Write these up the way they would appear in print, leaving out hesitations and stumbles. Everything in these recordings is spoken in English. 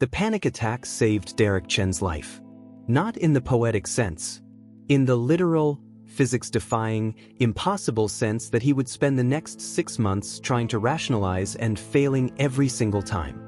The panic attack saved Derek Chen's life. Not in the poetic sense. In the literal, physics-defying, impossible sense that he would spend the next 6 months trying to rationalize and failing every single time.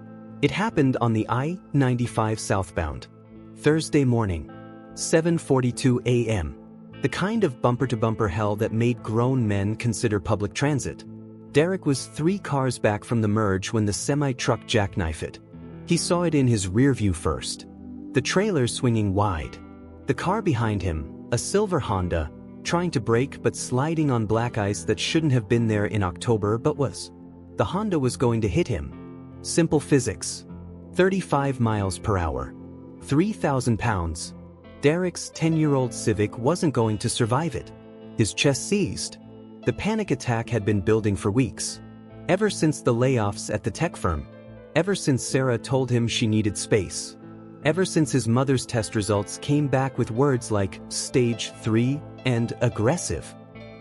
It happened on the I-95 southbound. Thursday morning, 7:42 a.m. The kind of bumper-to-bumper hell that made grown men consider public transit. Derek was 3 cars back from the merge when the semi-truck jackknifed it. He saw it in his rear view first. The trailer swinging wide. The car behind him, a silver Honda, trying to brake but sliding on black ice that shouldn't have been there in October but was. The Honda was going to hit him. Simple physics. 35 miles per hour. 3,000 pounds. Derek's 10-year-old Civic wasn't going to survive it. His chest seized. The panic attack had been building for weeks. Ever since the layoffs at the tech firm. Ever since Sarah told him she needed space. Ever since his mother's test results came back with words like stage 3 and aggressive.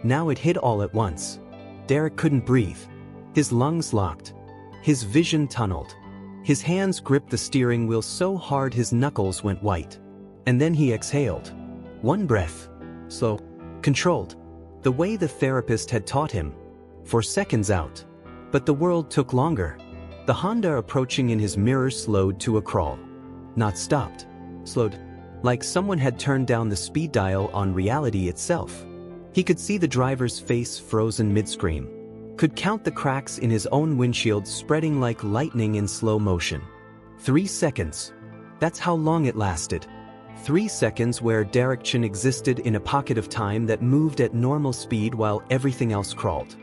Now it hit all at once. Derek couldn't breathe. His lungs locked. His vision tunneled. His hands gripped the steering wheel so hard his knuckles went white. And then he exhaled. One breath. Slow. Controlled. The way the therapist had taught him. 4 seconds out. But the world took longer. The Honda approaching in his mirror slowed to a crawl. Not stopped. Slowed. Like someone had turned down the speed dial on reality itself. He could see the driver's face frozen mid-scream. Could count the cracks in his own windshield spreading like lightning in slow motion. 3 seconds. That's how long it lasted. 3 seconds where Derek Chen existed in a pocket of time that moved at normal speed while everything else crawled.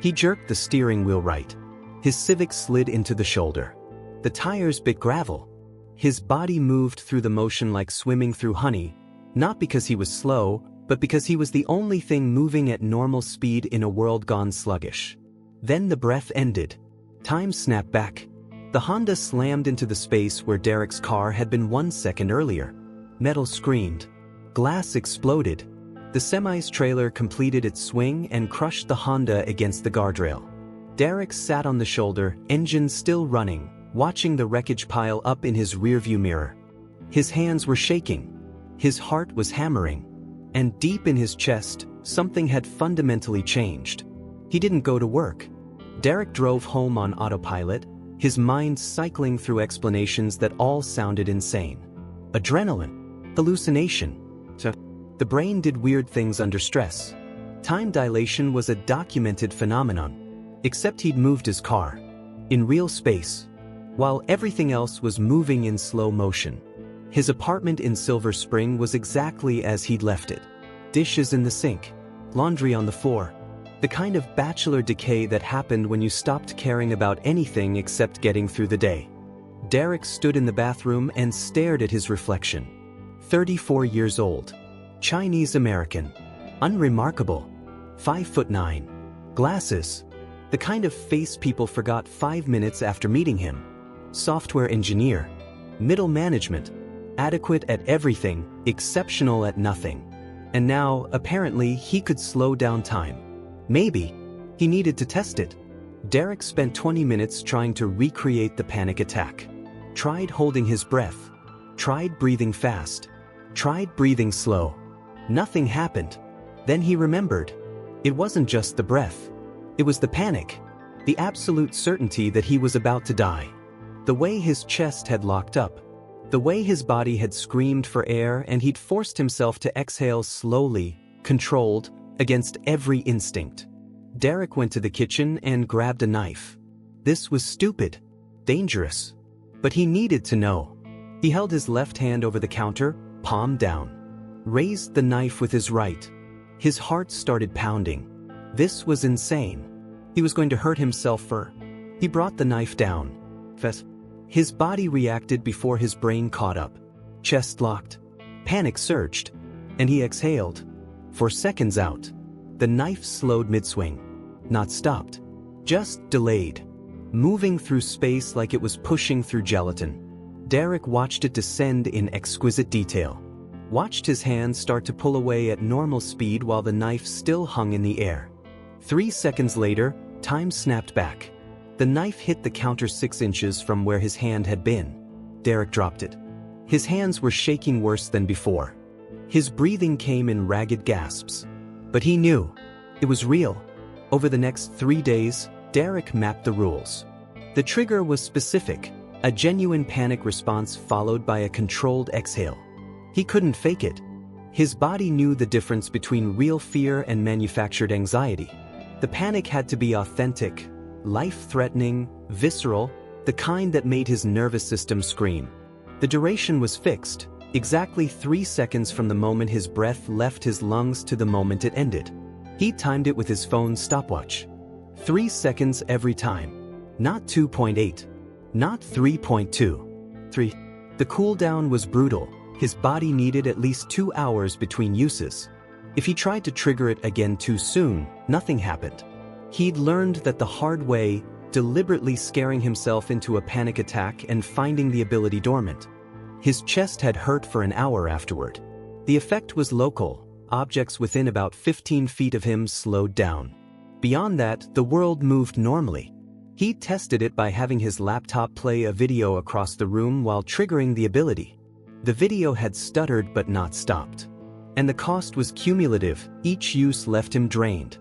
He jerked the steering wheel right. His Civic slid into the shoulder. The tires bit gravel. His body moved through the motion like swimming through honey, not because he was slow, but because he was the only thing moving at normal speed in a world gone sluggish. Then the breath ended. Time snapped back. The Honda slammed into the space where Derek's car had been 1 second earlier. Metal screamed. Glass exploded. The semi's trailer completed its swing and crushed the Honda against the guardrail. Derek sat on the shoulder, engine still running, watching the wreckage pile up in his rearview mirror. His hands were shaking. His heart was hammering. And deep in his chest, something had fundamentally changed. He didn't go to work. Derek drove home on autopilot, his mind cycling through explanations that all sounded insane. Adrenaline. Hallucination. The brain did weird things under stress. Time dilation was a documented phenomenon. Except he'd moved his car. In real space. While everything else was moving in slow motion. His apartment in Silver Spring was exactly as he'd left it. Dishes in the sink. Laundry on the floor. The kind of bachelor decay that happened when you stopped caring about anything except getting through the day. Derek stood in the bathroom and stared at his reflection. 34 years old. Chinese American. Unremarkable. 5'9". Glasses. The kind of face people forgot 5 minutes after meeting him. Software engineer. Middle management. Adequate at everything, exceptional at nothing. And now, apparently, he could slow down time. Maybe. He needed to test it. Derek spent 20 minutes trying to recreate the panic attack. Tried holding his breath. Tried breathing fast. Tried breathing slow. Nothing happened. Then he remembered. It wasn't just the breath. It was the panic. The absolute certainty that he was about to die. The way his chest had locked up. The way his body had screamed for air and he'd forced himself to exhale slowly, controlled, against every instinct. Derek went to the kitchen and grabbed a knife. This was stupid. Dangerous. But he needed to know. He held his left hand over the counter, palm down. Raised the knife with his right. His heart started pounding. This was insane. He was going to hurt himself for... He brought the knife down. His body reacted before his brain caught up. Chest locked. Panic surged. And he exhaled. 4 seconds out. The knife slowed mid-swing. Not stopped. Just delayed. Moving through space like it was pushing through gelatin. Derek watched it descend in exquisite detail. Watched his hands start to pull away at normal speed while the knife still hung in the air. 3 seconds later, time snapped back. The knife hit the counter 6 inches from where his hand had been. Derek dropped it. His hands were shaking worse than before. His breathing came in ragged gasps. But he knew. It was real. Over the next 3 days, Derek mapped the rules. The trigger was specific, a genuine panic response followed by a controlled exhale. He couldn't fake it. His body knew the difference between real fear and manufactured anxiety. The panic had to be authentic, life-threatening, visceral, the kind that made his nervous system scream. The duration was fixed, exactly 3 seconds from the moment his breath left his lungs to the moment it ended. He timed it with his phone's stopwatch. 3 seconds every time. Not 2.8. Not 3.2. 3. The cooldown was brutal. His body needed at least 2 hours between uses. If he tried to trigger it again too soon, nothing happened. He'd learned that the hard way, deliberately scaring himself into a panic attack and finding the ability dormant. His chest had hurt for an hour afterward. The effect was local. Objects within about 15 feet of him slowed down. Beyond that, the world moved normally. He tested it by having his laptop play a video across the room while triggering the ability. The video had stuttered but not stopped. And the cost was cumulative. Each use left him drained.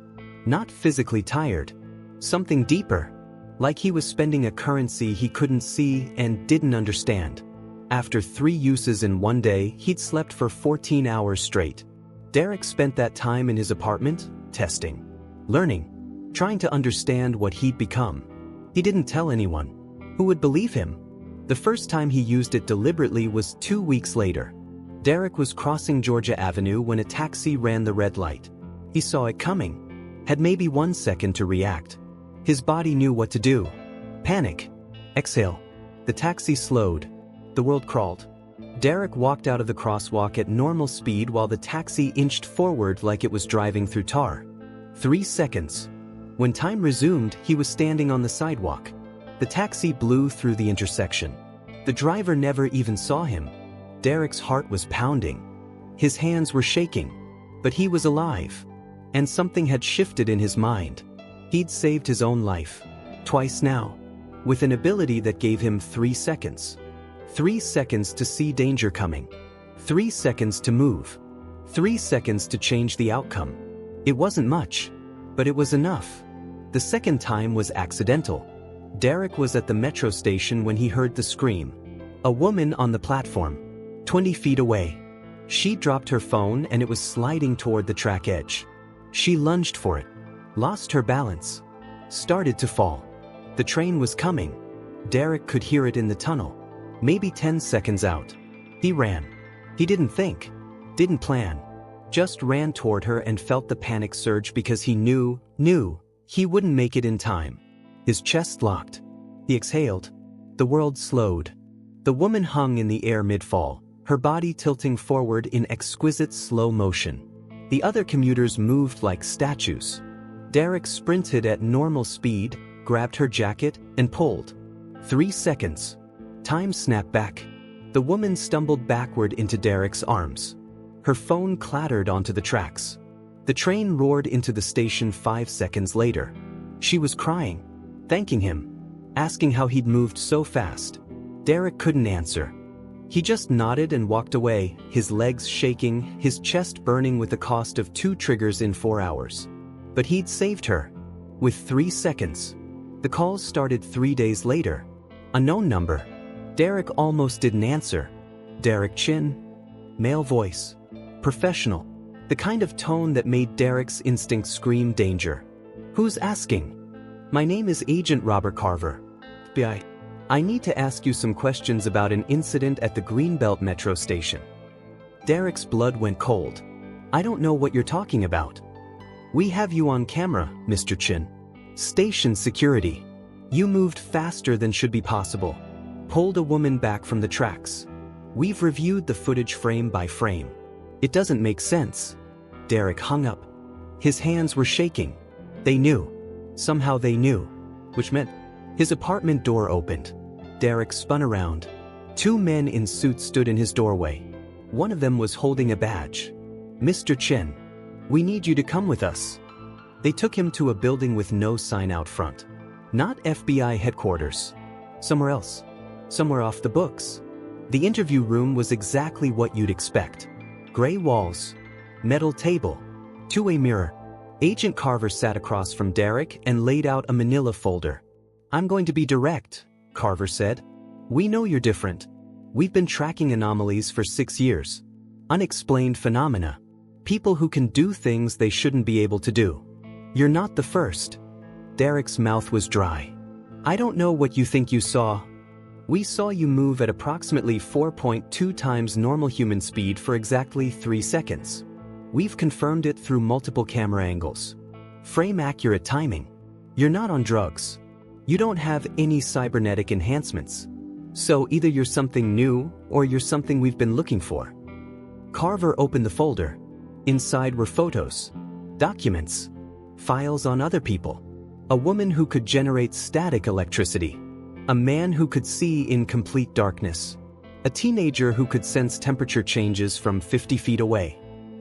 Not physically tired. Something deeper. Like he was spending a currency he couldn't see and didn't understand. After 3 uses in one day, he'd slept for 14 hours straight. Derek spent that time in his apartment, testing, learning, trying to understand what he'd become. He didn't tell anyone. Who would believe him? The first time he used it deliberately was 2 weeks later. Derek was crossing Georgia Avenue when a taxi ran the red light. He saw it coming. Had maybe 1 second to react. His body knew what to do. Panic. Exhale. The taxi slowed. The world crawled. Derek walked out of the crosswalk at normal speed while the taxi inched forward like it was driving through tar. 3 seconds. When time resumed, he was standing on the sidewalk. The taxi blew through the intersection. The driver never even saw him. Derek's heart was pounding. His hands were shaking. But he was alive. And something had shifted in his mind. He'd saved his own life. Twice now. With an ability that gave him 3 seconds. 3 seconds to see danger coming. 3 seconds to move. 3 seconds to change the outcome. It wasn't much. But it was enough. The second time was accidental. Derek was at the metro station when he heard the scream. A woman on the platform. 20 feet away. She dropped her phone and it was sliding toward the track edge. She lunged for it. Lost her balance. Started to fall. The train was coming. Derek could hear it in the tunnel. Maybe 10 seconds out. He ran. He didn't think. Didn't plan. Just ran toward her and felt the panic surge because he knew he wouldn't make it in time. His chest locked. He exhaled. The world slowed. The woman hung in the air mid-fall, her body tilting forward in exquisite slow motion. The other commuters moved like statues. Derek sprinted at normal speed, grabbed her jacket, and pulled. 3 seconds. Time snapped back. The woman stumbled backward into Derek's arms. Her phone clattered onto the tracks. The train roared into the station 5 seconds later. She was crying, thanking him, asking how he'd moved so fast. Derek couldn't answer. He just nodded and walked away, his legs shaking, his chest burning with the cost of 2 triggers in 4 hours. But he'd saved her. With 3 seconds. The calls started 3 days later. Unknown number. Derek almost didn't answer. Derek Chin. Male voice. Professional. The kind of tone that made Derek's instinct scream danger. Who's asking? My name is Agent Robert Carver. FBI. I need to ask you some questions about an incident at the Greenbelt metro station. Derek's blood went cold. I don't know what you're talking about. We have you on camera, Mr. Chin. Station security. You moved faster than should be possible. Pulled a woman back from the tracks. We've reviewed the footage frame by frame. It doesn't make sense. Derek hung up. His hands were shaking. They knew. Somehow they knew. Which meant his apartment door opened. Derek spun around. 2 men in suits stood in his doorway. One of them was holding a badge. Mr. Chen, we need you to come with us. They took him to a building with no sign out front. Not FBI headquarters. Somewhere else. Somewhere off the books. The interview room was exactly what you'd expect. Gray walls, metal table, two-way mirror. Agent Carver sat across from Derek and laid out a manila folder. "I'm going to be direct," Carver said. "We know you're different. We've been tracking anomalies for 6 years. Unexplained phenomena. People who can do things they shouldn't be able to do. You're not the first." Derek's mouth was dry. "I don't know what you think you saw. We saw you move at approximately 4.2 times normal human speed for exactly 3 seconds. We've confirmed it through multiple camera angles. Frame-accurate timing. You're not on drugs. You don't have any cybernetic enhancements. So either you're something new or you're something we've been looking for." Carver opened the folder. Inside were photos, documents, files on other people. A woman who could generate static electricity. A man who could see in complete darkness. A teenager who could sense temperature changes from 50 feet away.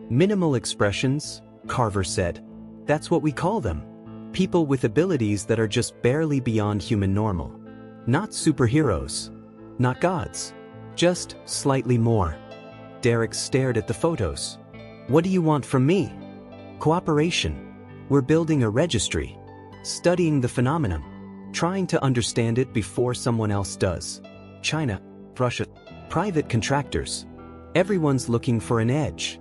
Minimal expressions, Carver said. That's what we call them. People with abilities that are just barely beyond human normal. Not superheroes. Not gods. Just slightly more. Derek stared at the photos. "What do you want from me?" "Cooperation. We're building a registry. Studying the phenomenon. Trying to understand it before someone else does. China, Russia, private contractors. Everyone's looking for an edge.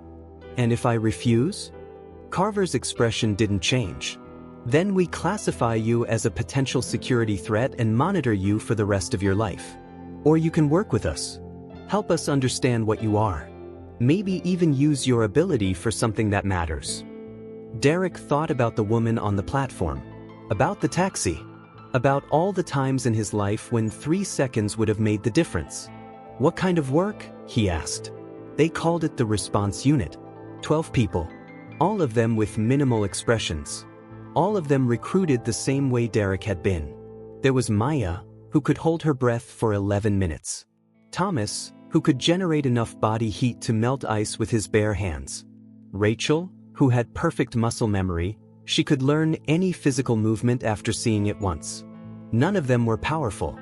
And if I refuse?" Carver's expression didn't change. "Then we classify you as a potential security threat and monitor you for the rest of your life. Or you can work with us. Help us understand what you are. Maybe even use your ability for something that matters." Derek thought about the woman on the platform. About the taxi. About all the times in his life when 3 seconds would have made the difference. "What kind of work?" he asked. They called it the response unit. 12 people. All of them with minimal expressions. All of them recruited the same way Derek had been. There was Maya, who could hold her breath for 11 minutes. Thomas, who could generate enough body heat to melt ice with his bare hands. Rachel, who had perfect muscle memory. She could learn any physical movement after seeing it once. None of them were powerful.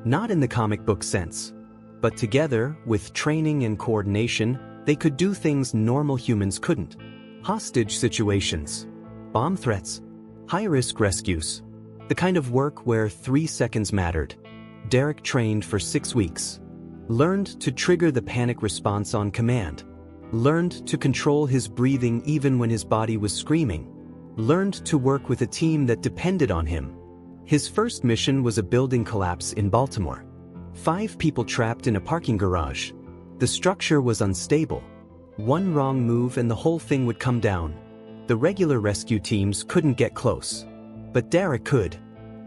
Not in the comic book sense. But together, with training and coordination, they could do things normal humans couldn't. Hostage situations. Bomb threats. High-risk rescues. The kind of work where 3 seconds mattered. Derek trained for 6 weeks. Learned to trigger the panic response on command. Learned to control his breathing even when his body was screaming. Learned to work with a team that depended on him. His first mission was a building collapse in Baltimore. 5 people trapped in a parking garage. The structure was unstable. One wrong move and the whole thing would come down. The regular rescue teams couldn't get close. But Derek could.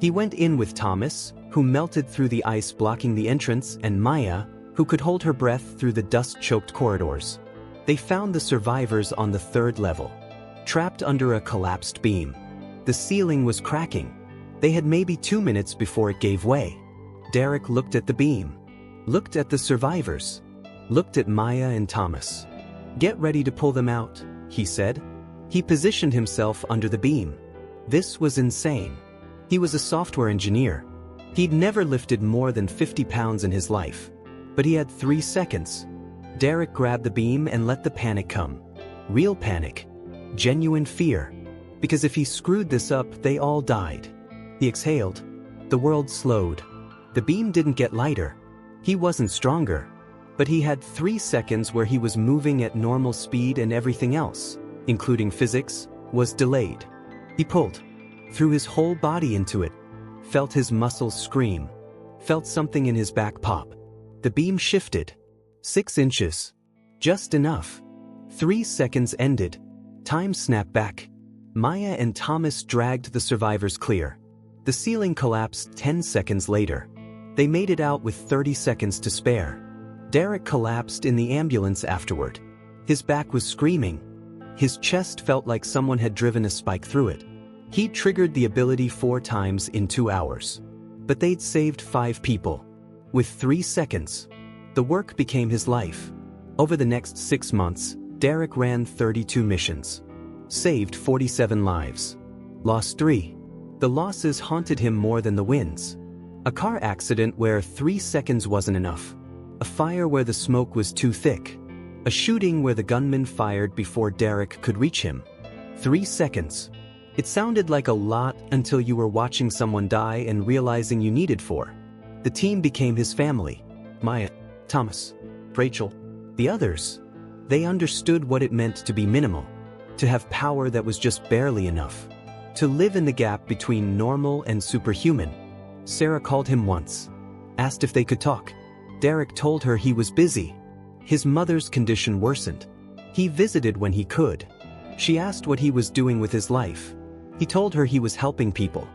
He went in with Thomas, who melted through the ice blocking the entrance, and Maya, who could hold her breath through the dust-choked corridors. They found the survivors on the 3rd level. Trapped under a collapsed beam. The ceiling was cracking. They had maybe 2 minutes before it gave way. Derek looked at the beam. Looked at the survivors. Looked at Maya and Thomas. "Get ready to pull them out," he said. He positioned himself under the beam. This was insane. He was a software engineer. He'd never lifted more than 50 pounds in his life. But he had 3 seconds. Derek grabbed the beam and let the panic come. Real panic. Genuine fear. Because if he screwed this up, they all died. He exhaled. The world slowed. The beam didn't get lighter. He wasn't stronger. But he had 3 seconds where he was moving at normal speed and everything else, including physics, was delayed. He pulled. Threw his whole body into it. Felt his muscles scream. Felt something in his back pop. The beam shifted. 6 inches. Just enough. 3 seconds ended. Time snapped back. Maya and Thomas dragged the survivors clear. The ceiling collapsed 10 seconds later. They made it out with 30 seconds to spare. Derek collapsed in the ambulance afterward. His back was screaming. His chest felt like someone had driven a spike through it. He triggered the ability 4 times in 2 hours. But they'd saved 5 people. With 3 seconds. The work became his life. Over the next 6 months, Derek ran 32 missions. Saved 47 lives. Lost 3. The losses haunted him more than the wins. A car accident where 3 seconds wasn't enough. A fire where the smoke was too thick. A shooting where the gunman fired before Derek could reach him. 3 seconds. It sounded like a lot until you were watching someone die and realizing you needed 4. The team became his family. Maya, Thomas, Rachel, the others. They understood what it meant to be minimal, to have power that was just barely enough, to live in the gap between normal and superhuman. Sarah called him once, asked if they could talk. Derek told her he was busy. His mother's condition worsened. He visited when he could. She asked what he was doing with his life. He told her he was helping people.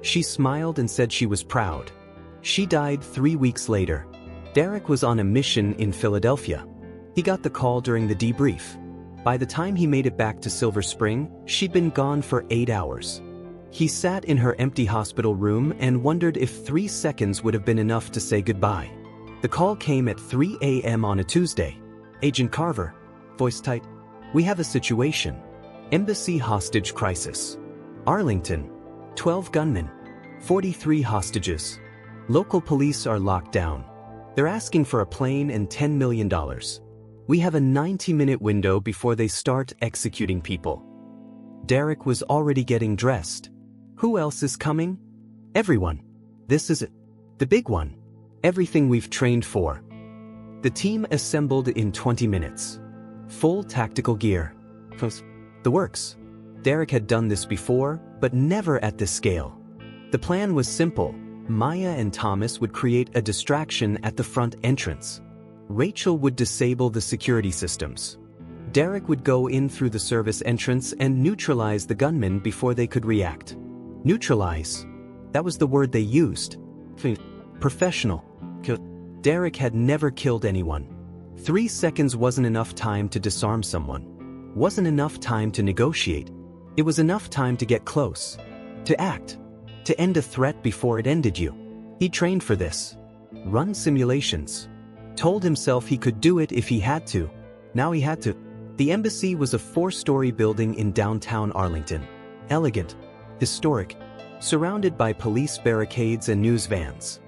She smiled and said she was proud. She died 3 weeks later. Derek was on a mission in Philadelphia. He got the call during the debrief. By the time he made it back to Silver Spring, she'd been gone for 8 hours. He sat in her empty hospital room and wondered if 3 seconds would have been enough to say goodbye. The call came at 3 a.m. on a Tuesday. Agent Carver, voice tight. We have a situation. Embassy hostage crisis. Arlington. 12 gunmen. 43 hostages. Local police are locked down. They're asking for a plane and $10 million. We have a 90-minute window before they start executing people. Derek was already getting dressed. Who else is coming? Everyone. This is it. The big one. Everything we've trained for. The team assembled in 20 minutes. Full tactical gear. The works. Derek had done this before, but never at this scale. The plan was simple. Maya and Thomas would create a distraction at the front entrance. Rachel would disable the security systems. Derek would go in through the service entrance and neutralize the gunmen before they could react. Neutralize. That was the word they used. Professional. Derek had never killed anyone. 3 seconds wasn't enough time to disarm someone. Wasn't enough time to negotiate. It was enough time to get close. To act. To end a threat before it ended you. He trained for this. Run simulations. Told himself he could do it if he had to. Now he had to. The embassy was a 4-story building in downtown Arlington. Elegant. Historic. Surrounded by police barricades and news vans.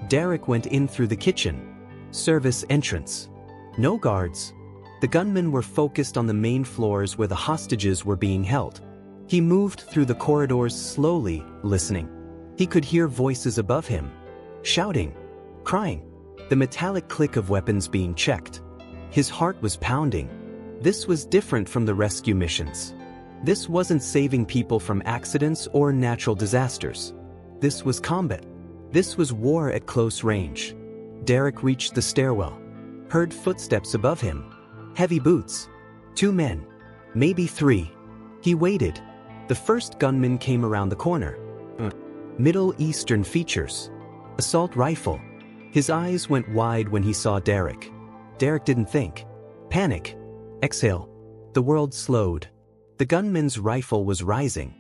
Derek went in through the kitchen. Service entrance. No guards. The gunmen were focused on the main floors where the hostages were being held. He moved through the corridors slowly, listening. He could hear voices above him. Shouting. Crying. The metallic click of weapons being checked. His heart was pounding. This was different from the rescue missions. This wasn't saving people from accidents or natural disasters. This was combat. This was war at close range. Derek reached the stairwell. Heard footsteps above him. Heavy boots. 2 men. Maybe 3. He waited. The first gunman came around the corner. Middle Eastern features. Assault rifle. His eyes went wide when he saw Derek. Derek didn't think. Panic. Exhale. The world slowed. The gunman's rifle was rising.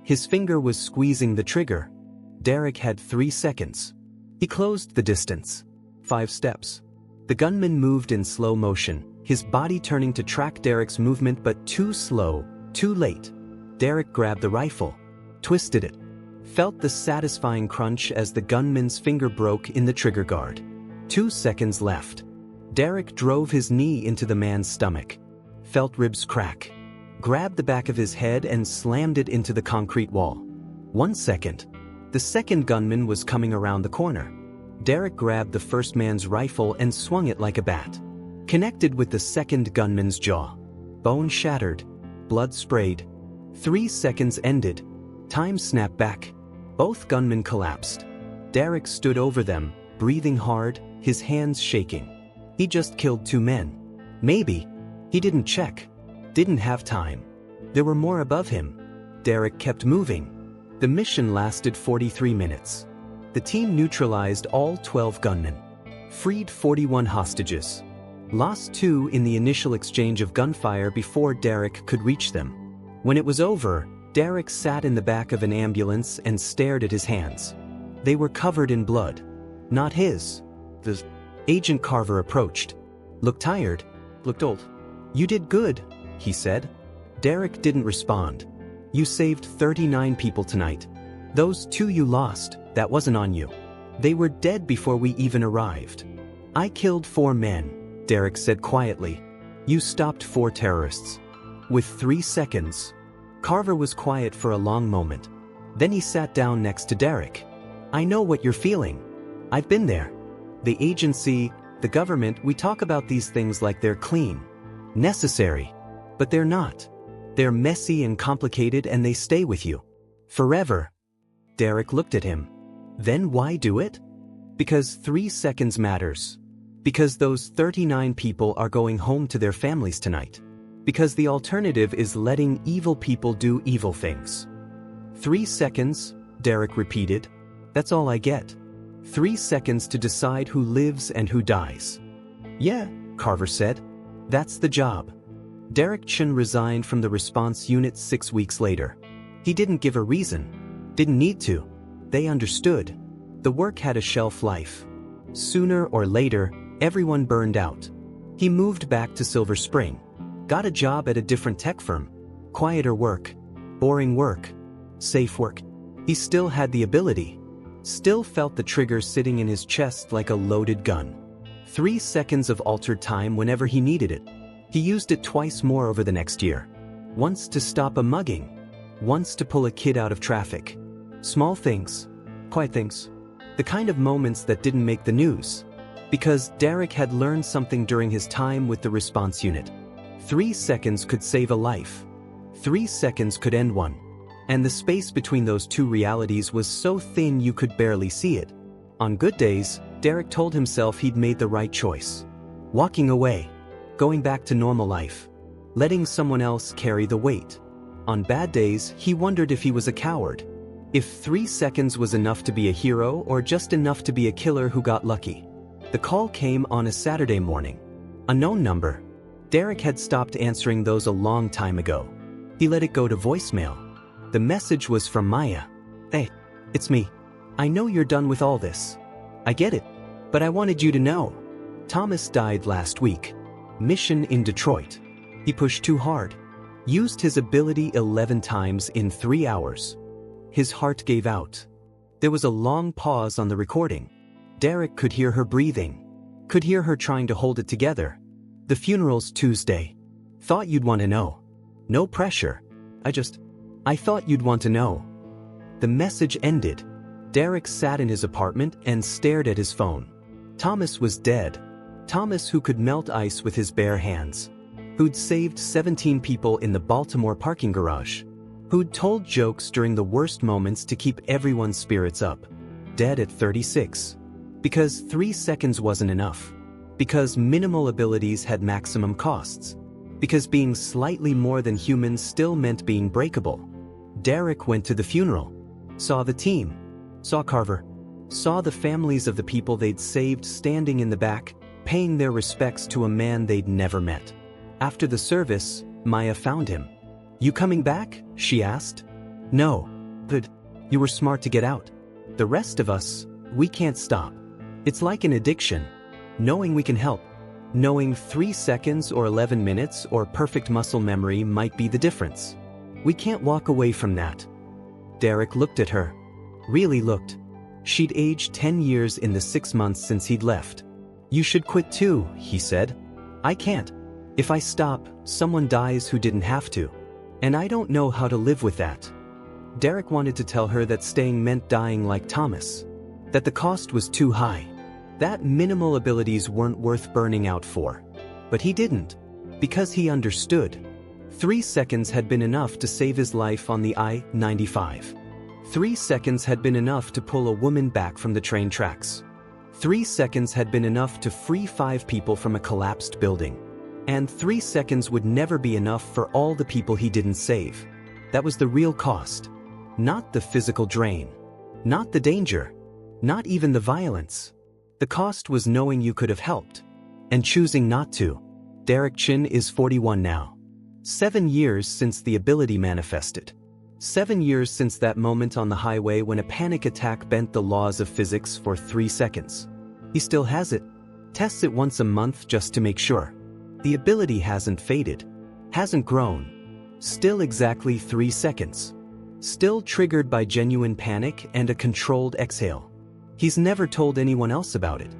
His finger was squeezing the trigger. Derek had 3 seconds. He closed the distance. 5 steps. The gunman moved in slow motion, his body turning to track Derek's movement, but too slow, too late. Derek grabbed the rifle, twisted it, felt the satisfying crunch as the gunman's finger broke in the trigger guard. 2 seconds left. Derek drove his knee into the man's stomach, felt ribs crack, grabbed the back of his head and slammed it into the concrete wall. 1 second. The second gunman was coming around the corner. Derek grabbed the first man's rifle and swung it like a bat. Connected with the second gunman's jaw. Bone shattered. Blood sprayed. 3 seconds ended. Time snapped back. Both gunmen collapsed. Derek stood over them, breathing hard, his hands shaking. He just killed 2 men. Maybe. He didn't check. Didn't have time. There were more above him. Derek kept moving. The mission lasted 43 minutes. The team neutralized all 12 gunmen. Freed 41 hostages. Lost 2 in the initial exchange of gunfire before Derek could reach them. When it was over, Derek sat in the back of an ambulance and stared at his hands. They were covered in blood. Not his. The Agent Carver approached. Looked tired. Looked old. You did good, he said. Derek didn't respond. You saved 39 people tonight. Those 2 you lost, that wasn't on you. They were dead before we even arrived. I killed 4 men, Derek said quietly. You stopped 4 terrorists. With 3 seconds. Carver was quiet for a long moment. Then he sat down next to Derek. I know what you're feeling. I've been there. The agency, the government, we talk about these things like they're clean, necessary. But they're not. They're messy and complicated, and they stay with you. Forever. Derek looked at him. Then why do it? Because 3 seconds matters. Because those 39 people are going home to their families tonight. Because the alternative is letting evil people do evil things. 3 seconds, Derek repeated. That's all I get. 3 seconds to decide who lives and who dies. Yeah, Carver said. That's the job. Derek Chen resigned from the response unit 6 weeks later. He didn't give a reason. Didn't need to. They understood. The work had a shelf life. Sooner or later, everyone burned out. He moved back to Silver Spring. Got a job at a different tech firm. Quieter work. Boring work. Safe work. He still had the ability. Still felt the trigger sitting in his chest like a loaded gun. 3 seconds of altered time whenever he needed it. He used it twice more over the next year. Once to stop a mugging. Once to pull a kid out of traffic. Small things. Quiet things. The kind of moments that didn't make the news. Because Derek had learned something during his time with the response unit. 3 seconds could save a life. 3 seconds could end one. And the space between those two realities was so thin you could barely see it. On good days, Derek told himself he'd made the right choice. Walking away. Going back to normal life. Letting someone else carry the weight. On bad days, he wondered if he was a coward. If 3 seconds was enough to be a hero or just enough to be a killer who got lucky. The call came on a Saturday morning. A known number. Derek had stopped answering those a long time ago. He let it go to voicemail. The message was from Maya. Hey, it's me. I know you're done with all this. I get it. But I wanted you to know. Thomas died last week. Mission in Detroit. He pushed too hard. Used his ability 11 times in 3 hours. His heart gave out. There was a long pause on the recording. Derek could hear her breathing. Could hear her trying to hold it together. The funeral's Tuesday. Thought you'd want to know. No pressure. I thought you'd want to know. The message ended. Derek sat in his apartment and stared at his phone. Thomas was dead. Thomas, who could melt ice with his bare hands. Who'd saved 17 people in the Baltimore parking garage. Who'd told jokes during the worst moments to keep everyone's spirits up. Dead at 36. Because 3 seconds wasn't enough. Because minimal abilities had maximum costs. Because being slightly more than human still meant being breakable. Derek went to the funeral. Saw the team. Saw Carver. Saw the families of the people they'd saved standing in the back, paying their respects to a man they'd never met. After the service, Maya found him. You coming back? She asked. No. But you were smart to get out. The rest of us, we can't stop. It's like an addiction. Knowing we can help. Knowing 3 seconds or 11 minutes or perfect muscle memory might be the difference. We can't walk away from that. Derek looked at her. Really looked. She'd aged 10 years in the 6 months since he'd left. You should quit too, he said. I can't. If I stop, someone dies who didn't have to. And I don't know how to live with that. Derek wanted to tell her that staying meant dying like Thomas. That the cost was too high. That minimal abilities weren't worth burning out for. But he didn't. Because he understood. 3 seconds had been enough to save his life on the I-95. 3 seconds had been enough to pull a woman back from the train tracks. 3 seconds had been enough to free 5 people from a collapsed building. And 3 seconds would never be enough for all the people he didn't save. That was the real cost. Not the physical drain. Not the danger. Not even the violence. The cost was knowing you could have helped. And choosing not to. Derek Chen is 41 now. 7 years since the ability manifested. 7 years since that moment on the highway when a panic attack bent the laws of physics for 3 seconds. He still has it. Tests it once a month just to make sure. The ability hasn't faded. Hasn't grown. Still exactly 3 seconds. Still triggered by genuine panic and a controlled exhale. He's never told anyone else about it.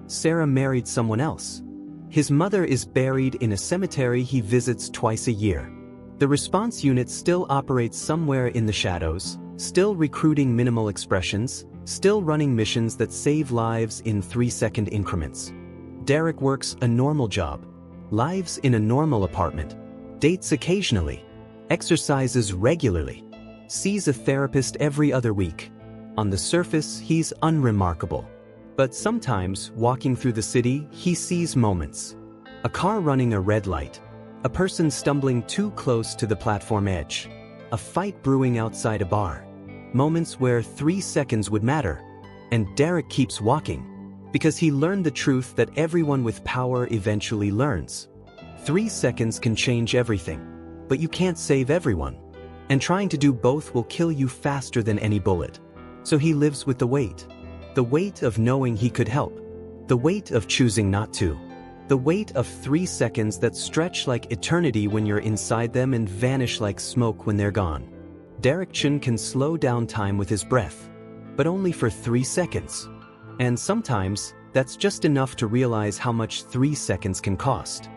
Sarah married someone else. His mother is buried in a cemetery he visits twice a year. The response unit still operates somewhere in the shadows, still recruiting minimal expressions, still running missions that save lives in 3-second increments. Derek works a normal job, lives in a normal apartment, dates occasionally, exercises regularly, sees a therapist every other week. On the surface, he's unremarkable. But sometimes, walking through the city, he sees moments. A car running a red light, a person stumbling too close to the platform edge, a fight brewing outside a bar. Moments where 3 seconds would matter. And Derek keeps walking, because he learned the truth that everyone with power eventually learns. 3 seconds can change everything, but you can't save everyone. And trying to do both will kill you faster than any bullet. So he lives with the weight. The weight of knowing he could help. The weight of choosing not to. The weight of 3 seconds that stretch like eternity when you're inside them and vanish like smoke when they're gone. Derek Chen can slow down time with his breath, but only for 3 seconds. And sometimes, that's just enough to realize how much 3 seconds can cost.